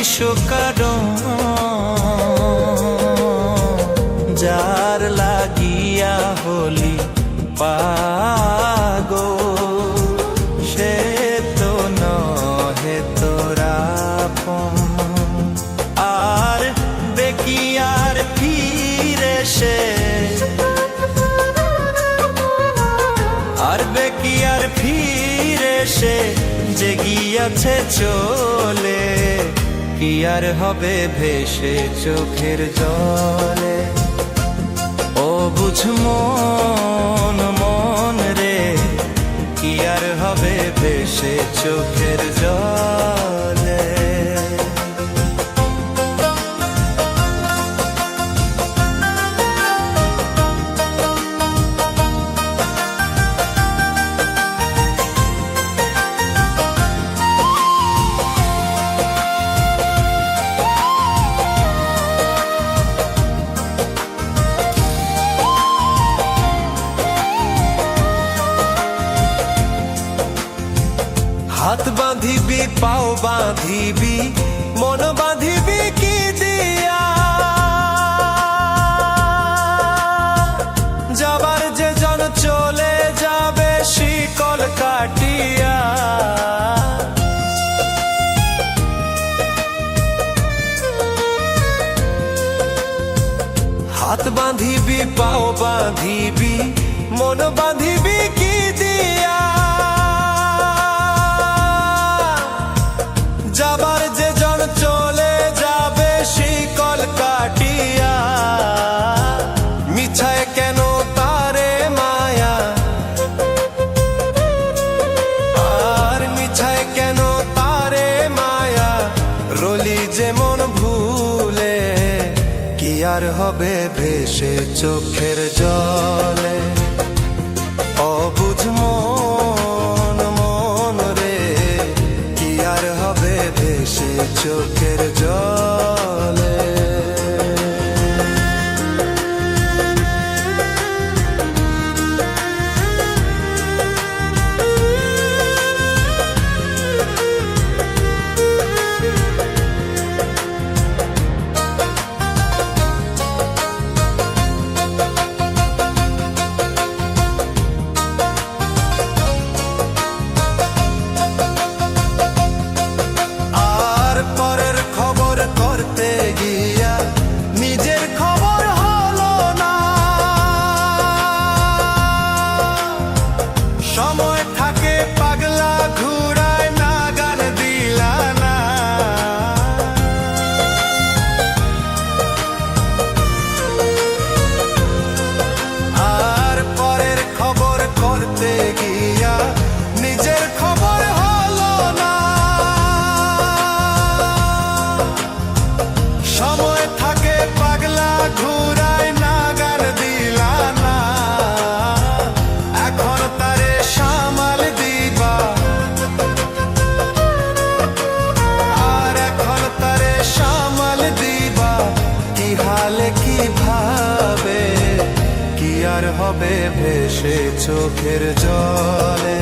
কারণ যার লাগিয়া হলি পাগল, সে তো নহে তোরা আপন। আর দেখি আর ফিরে সে, আর দেখি আর ফিরে সে যে গিয়াছে চলে, কি আর হবে ভেসে চোখের জলে। ও বুঝ মন মন রে, কি আর হবে ভেসে চোখের জলে। হাত বাঁধিবি পাও বাঁধিবি মন বাঁধিবি কি দিয়া, যাবার যে জন চলে যাবে শিকল কাটিয়া। হাত বাঁধিবি পাও বাঁধিবি মন বাঁধিবি কি দিয়া, যাবার যে জন চলে যাবে শিকল কাটিয়া। মিছায় কেন তারে মায়া, আর মিছায় কেন তারে মায়া, রলি যে মন ভুলে, কি আর হবে ভেসে চোখের জলে। অবুঝ মন মন রে, কি আর হবে ভেসে চোখের জলে। কিভাবে কি আর হবে ভেসে চোখের জলে।